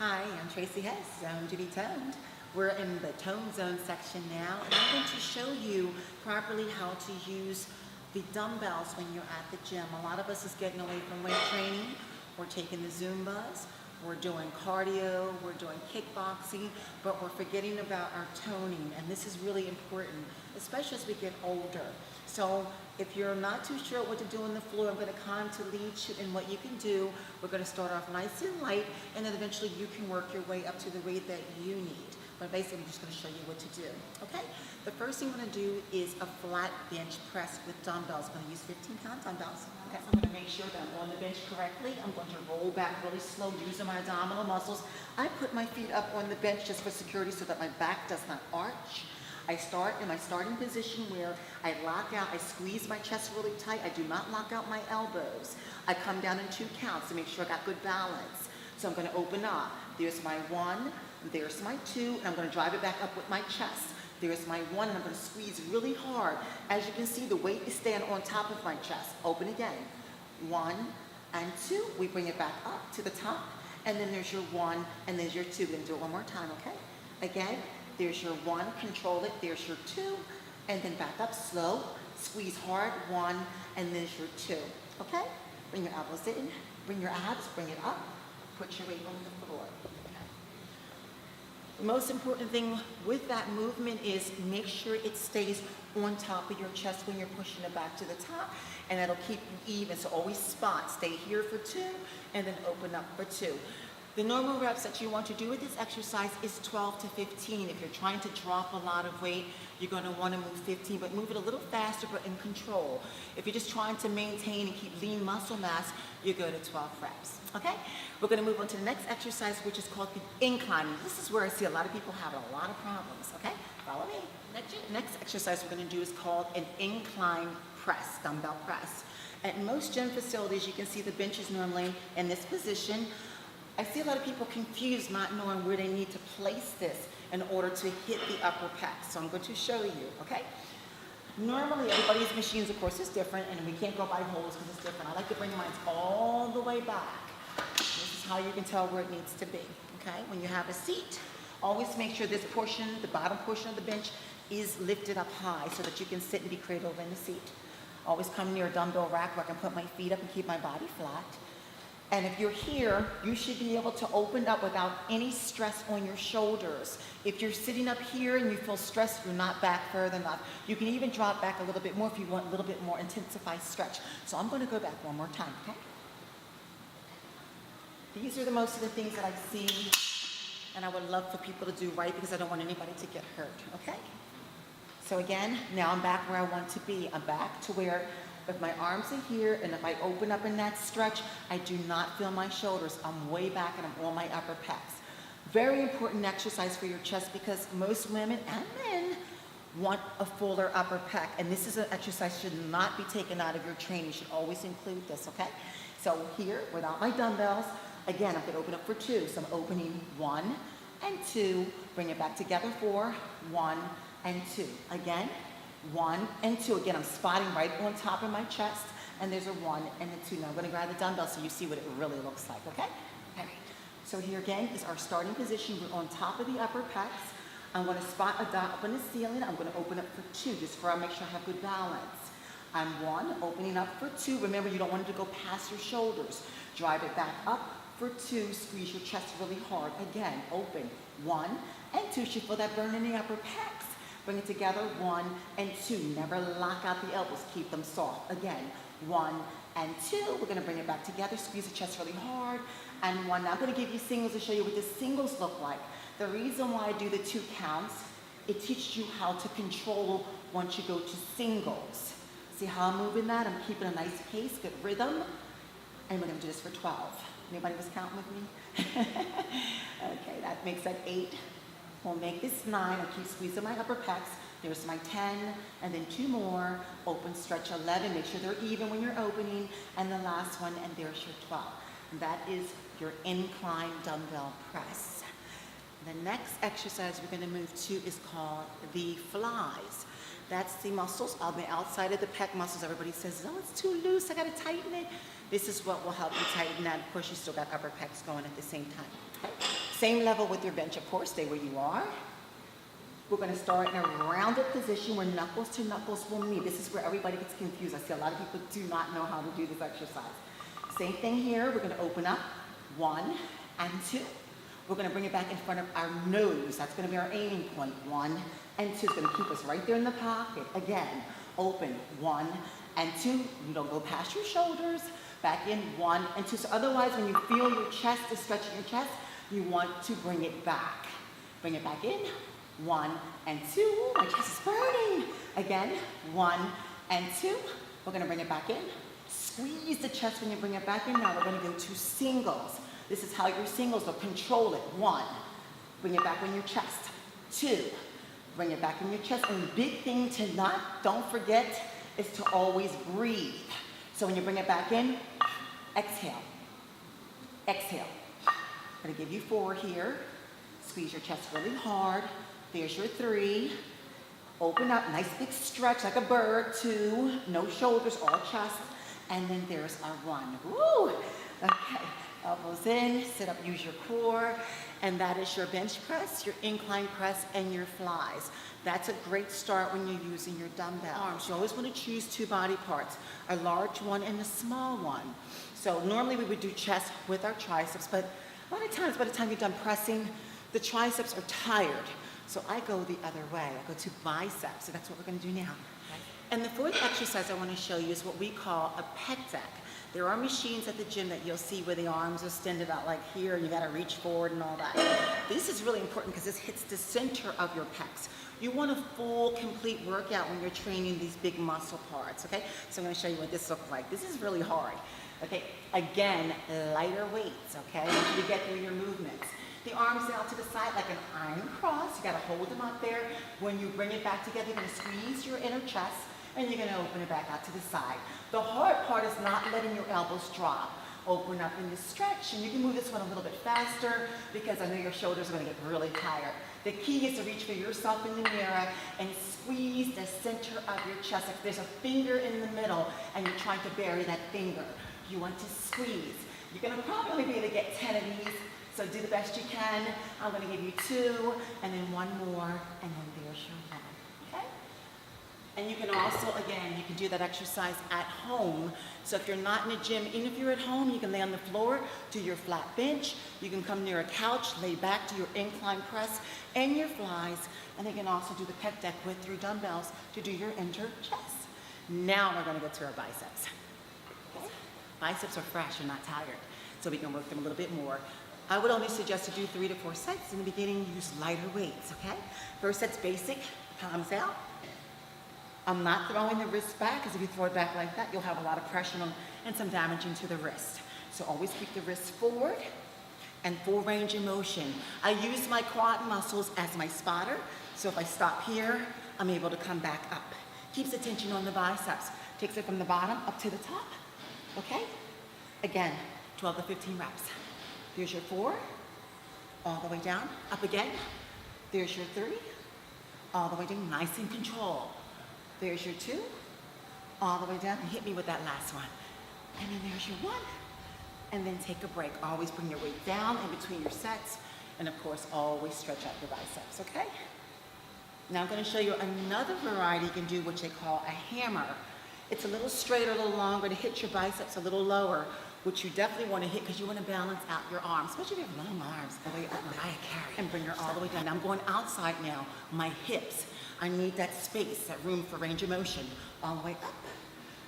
Hi, I'm Tracy Hess, Zone to be Toned. We're in the Tone Zone section now, and I'm going to show you properly how to use the dumbbells when you're at the gym. A lot of us is getting away from weight training. We're taking the Zumbas, we're doing cardio, we're doing kickboxing, but we're forgetting about our toning, and this is really important, especially as we get older. So if you're not too sure what to do on the floor, I'm going to come to lead you in what you can do. We're going to start off nice and light, and then eventually you can work your way up to the weight that you need. But basically, I'm just going to show you what to do, okay? The first thing I'm going to do is a flat bench press with dumbbells. I'm going to use 15-pound dumbbells. Okay, so I'm going to make sure that I'm on the bench correctly. I'm going to roll back really slow using my abdominal muscles. I put my feet up on the bench just for security so that my back does not arch. I start in my starting position where I lock out, I squeeze my chest really tight. I do not lock out my elbows. I come down in 2 counts to make sure I got good balance. So I'm going to open up. There's my 1, there's my 2, and I'm going to drive it back up with my chest. There's my 1, and I'm going to squeeze really hard. As you can see, the weight is staying on top of my chest. Open again. 1 and 2. We bring it back up to the top, and then there's your 1, and there's your 2. We're going to do it one more time, okay? Again. There's your 1, control it, there's your 2, and then back up slow, squeeze hard, 1, and there's your 2, okay? Bring your elbows in, bring your abs, bring it up, put your weight on the floor. Okay. The most important thing with that movement is make sure it stays on top of your chest when you're pushing it back to the top, and that'll keep you even, so always spot, stay here for 2, and then open up for 2. The normal reps that you want to do with this exercise is 12 to 15. If you're trying to drop a lot of weight, you're going to want to move 15, but move it a little faster but in control. If you're just trying to maintain and keep lean muscle mass, you go to 12 reps. Okay? We're going to move on to the next exercise, which is called the incline. This is where I see a lot of people having a lot of problems. Okay? Follow me. Next exercise we're going to do is called an incline press, dumbbell press. At most gym facilities, you can see the bench is normally in this position. I see a lot of people confused, not knowing where they need to place this in order to hit the upper pec. So I'm going to show you, okay? Normally, everybody's machines, of course, is different, and we can't go by holes because it's different. I like to bring mine all the way back. This is how you can tell where it needs to be, okay? When you have a seat, always make sure this portion, the bottom portion of the bench, is lifted up high so that you can sit and be cradled in the seat. Always come near a dumbbell rack where I can put my feet up and keep my body flat. And if you're here, you should be able to open up without any stress on your shoulders. If you're sitting up here and you feel stressed, you're not back further enough. You can even drop back a little bit more if you want a little bit more intensified stretch. So I'm going to go back one more time, okay? These are most of the things that I see, and I would love for people to do right because I don't want anybody to get hurt, okay? So again, now I'm back where I want to be. I'm back to where if my arms are here and if I open up in that stretch, I do not feel my shoulders. I'm way back and I'm on my upper pecs. Very important exercise for your chest because most women and men want a fuller upper pec. And this is an exercise that should not be taken out of your training. You should always include this, okay? So here, without my dumbbells, again, I'm going to open up for 2. So I'm opening 1 and 2. Bring it back together for 1 and 2. Again. 1 and 2. Again, I'm spotting right on top of my chest, and there's a 1 and a 2. Now I'm going to grab the dumbbell so you see what it really looks like, okay? All right. So here again is our starting position. We're on top of the upper pecs. I'm going to spot a dot up on the ceiling. I'm going to open up for 2 just for I make sure I have good balance. I'm 1, opening up for 2. Remember, you don't want it to go past your shoulders. Drive it back up for 2. Squeeze your chest really hard. Again, open. 1 and 2. You should feel that burn in the upper pecs. Bring it together, 1 and 2. Never lock out the elbows, keep them soft. Again, 1 and 2. We're gonna bring it back together, squeeze the chest really hard, and 1. Now I'm gonna give you singles to show you what the singles look like. The reason why I do the 2 counts, it teaches you how to control once you go to singles. See how I'm moving that? I'm keeping a nice pace, good rhythm, and we're gonna do this for 12. Anybody was counting with me? Okay, that makes that 8. We'll make this 9. I'll keep squeezing my upper pecs. There's my 10, and then 2 more. Open, stretch 11. Make sure they're even when you're opening. And the last one, and there's your 12. And that is your incline dumbbell press. The next exercise we're going to move to is called the flies. That's the muscles on the outside of the pec muscles. Everybody says, oh, it's too loose, I got to tighten it. This is what will help you tighten that. Of course, you still got upper pecs going at the same time. Okay? Same level with your bench, of course, stay where you are. We're gonna start in a rounded position where knuckles to knuckles will meet. This is where everybody gets confused. I see a lot of people do not know how to do this exercise. Same thing here, we're gonna open up, 1 and 2. We're gonna bring it back in front of our nose. That's gonna be our aiming point, 1 and 2. It's gonna keep us right there in the pocket. Again, open, 1 and 2. You don't go past your shoulders. Back in, 1 and 2. So otherwise, when you feel your chest is stretching your chest, you want to bring it back. Bring it back in, 1 and 2. Ooh, my chest is burning. Again, 1 and 2. We're gonna bring it back in. Squeeze the chest when you bring it back in. Now we're gonna go to singles. This is how your singles look. Control it. 1, bring it back in your chest. 2, bring it back in your chest. And the big thing to don't forget, is to always breathe. So when you bring it back in, exhale, exhale. I'm gonna give you 4 here. Squeeze your chest really hard. There's your 3. Open up, nice big stretch like a bird. 2, no shoulders, all chest. And then there's our 1. Woo! Okay, elbows in, sit up, use your core. And that is your bench press, your incline press, and your flies. That's a great start when you're using your dumbbell. Arms, you always want to choose 2 body parts, a large one and a small one. So normally we would do chest with our triceps, but a lot of times by the time you're done pressing, the triceps are tired. So I go the other way. I go to biceps. So that's what we're going to do now. And the 4th exercise I want to show you is what we call a pec deck. There are machines at the gym that you'll see where the arms are extended out like here, and you got to reach forward and all that. This is really important because this hits the center of your pecs. You want a full, complete workout when you're training these big muscle parts, okay? So I'm going to show you what this looks like. This is really hard, okay? Again, lighter weights, okay? Once you get through your movements. The arms out to the side like an iron cross. You got to hold them up there. When you bring it back together, you're going to squeeze your inner chest, and you're going to open it back out to the side. The hard part is not letting your elbows drop. Open up and you stretch, and you can move this one a little bit faster because I know your shoulders are going to get really tired. The key is to reach for yourself in the mirror and squeeze the center of your chest. If there's a finger in the middle and you're trying to bury that finger, you want to squeeze. You're going to probably only be able to get 10 of these, so do the best you can. I'm going to give you 2, and then 1 more, and then there's your 1. Okay? And you can also, again, you can do that exercise at home. So if you're not in a gym, even if you're at home, you can lay on the floor, do your flat bench. You can come near a couch, lay back, do your incline press and your flies. And you can also do the pec deck with 3 dumbbells to do your inner chest. Now we're going to get to our biceps. Okay? Biceps are fresh and not tired, so we can work them a little bit more. I would only suggest to do 3 to 4 sets. In the beginning, use lighter weights, okay? First set's basic, palms out. I'm not throwing the wrist back, because if you throw it back like that, you'll have a lot of pressure on, and some damaging to the wrist. So always keep the wrists forward and full range of motion. I use my quad muscles as my spotter, so if I stop here, I'm able to come back up. Keeps the tension on the biceps. Takes it from the bottom up to the top, okay? Again, 12 to 15 reps. There's your 4, all the way down, up again. There's your 3, all the way down, nice and control. There's your 2, all the way down, and hit me with that last one. And then there's your 1, and then take a break. Always bring your weight down in between your sets, and of course, always stretch out your biceps, okay? Now I'm gonna show you another variety you can do, which they call a hammer. It's a little straighter, a little longer, to hit your biceps a little lower, which you definitely want to hit because you want to balance out your arms, especially if you have long arms, the way up Mariah Carey, and bring her all the way down. Now I'm going outside now, my hips. I need that space, that room for range of motion, all the way up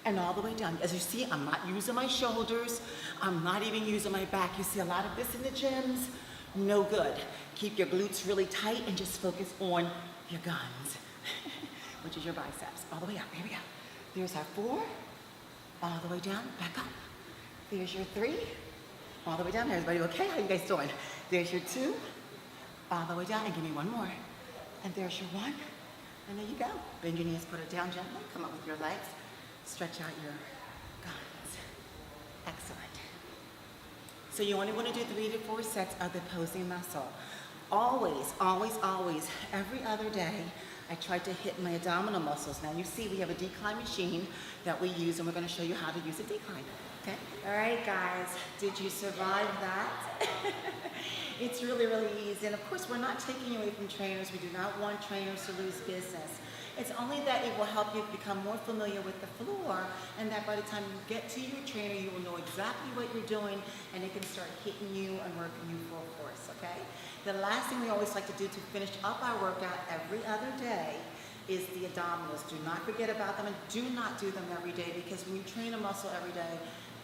and all the way down. As you see, I'm not using my shoulders. I'm not even using my back. You see a lot of this in the gyms, no good. Keep your glutes really tight and just focus on your guns, which is your biceps. All the way up, here we go. There's our 4, all the way down, back up. There's your 3, all the way down. Everybody okay? How you guys doing? There's your 2, all the way down, and give me 1 more. And there's your 1, and there you go. Bend your knees, put it down gently. Come up with your legs. Stretch out your guns. Excellent. So you only want to do 3 to 4 sets of the posing muscle. Always, always, always, every other day, I try to hit my abdominal muscles. Now you see we have a decline machine that we use, and we're going to show you how to use a decline. Okay? All right, guys, did you survive that? It's really, really easy. And of course, we're not taking away from trainers. We do not want trainers to lose business. It's only that it will help you become more familiar with the floor, and that by the time you get to your trainer, you will know exactly what you're doing, and it can start hitting you and working you full force, okay? The last thing we always like to do to finish up our workout every other day is the abdominals. Do not forget about them, and do not do them every day, because when you train a muscle every day,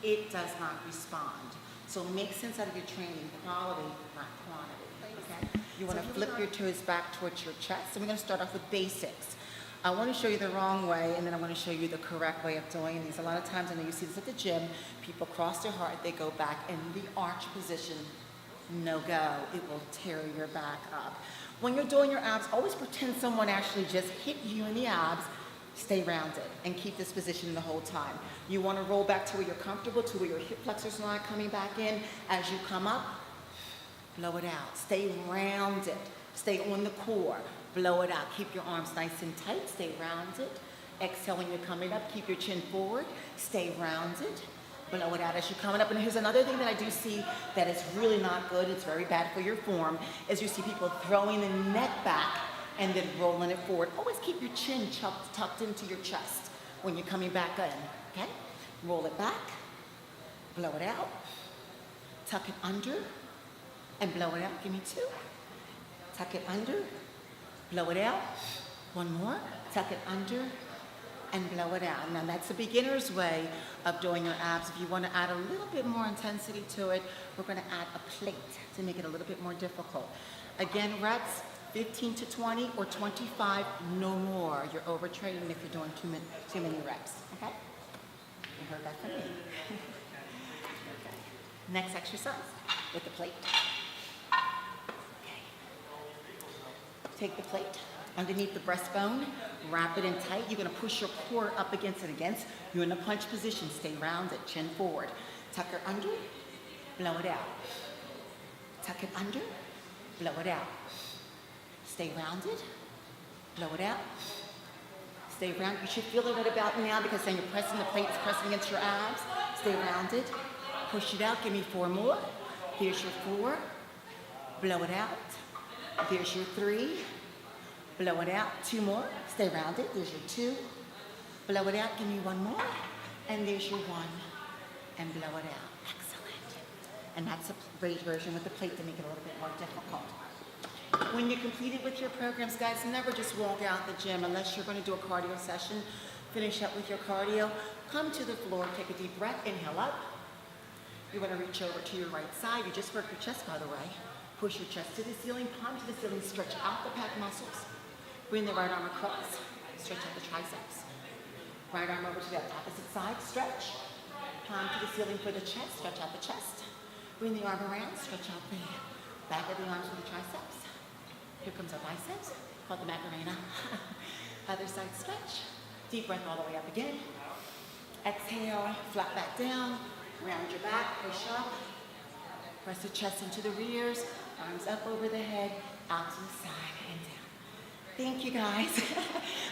it does not respond. So make sense out of your training, quality, not quantity, okay? You want to flip your toes back towards your chest, and we're going to start off with basics. I want to show you the wrong way, and then I'm going to show you the correct way of doing these. A lot of times, I know you see this at the gym, people cross their heart, they go back in the arch position. No go. It will tear your back up. When you're doing your abs, always pretend someone actually just hit you in the abs. Stay rounded and keep this position the whole time. You want to roll back to where you're comfortable, to where your hip flexors are not coming back in. As you come up, blow it out. Stay rounded. Stay on the core. Blow it out. Keep your arms nice and tight. Stay rounded. Exhale when you're coming up. Keep your chin forward. Stay rounded. Blow it out as you're coming up. And here's another thing that I do see that is really not good. It's very bad for your form, is you see people throwing the neck back and then rolling it forward. Always keep your chin tucked into your chest when you're coming back in, okay? Roll it back. Blow it out. Tuck it under and blow it out. Give me two. Tuck it under. Blow it out. One more. Tuck it under and blow it out. Now that's a beginner's way of doing your abs. If you want to add a little bit more intensity to it, we're going to add a plate to make it a little bit more difficult. Again, reps, 15 to 20 or 25, no more. You're overtraining if you're doing too many reps, okay? You heard that from me. Okay. Next exercise with the plate. Okay. Take the plate underneath the breastbone, wrap it in tight. You're going to push your core up against it. You're in a punch position. Stay rounded, chin forward. Tuck it under, blow it out. Tuck it under, blow it out. Stay rounded, blow it out. Stay rounded. You should feel it right about now, because then you're pressing the plate, it's pressing against your abs. Stay rounded, push it out. Give me four more. Here's your four, blow it out. There's your three. Blow it out. Two more. Stay rounded. There's your two. Blow it out. Give me one more. And there's your one. And blow it out. Excellent. And that's a great version with the plate to make it a little bit more difficult. When you're completed with your programs, guys, never just walk out the gym unless you're going to do a cardio session. Finish up with your cardio. Come to the floor. Take a deep breath. Inhale up. You're going to reach over to your right side. You just worked your chest, by the way. Push your chest to the ceiling. Palm to the ceiling. Stretch out the pec muscles. Bring the right arm across, stretch out the triceps. Right arm over to the opposite side, stretch. Palm to the ceiling for the chest, stretch out the chest. Bring the arm around, stretch out the back of the arms for the triceps. Here comes our biceps, called the Macarena. Other side stretch. Deep breath all the way up again. Exhale, flat back down, round your back, push up. Press the chest into the rears, arms up over the head, out to the side and down. Thank you, guys.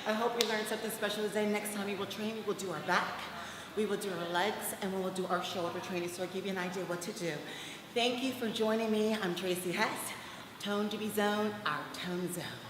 I hope you learned something special today. Next time we will train, we will do our back, we will do our legs, and we will do our shoulder training, so I'll give you an idea what to do. Thank you for joining me. I'm Tracy Hess. Tone to be zone, our tone zone.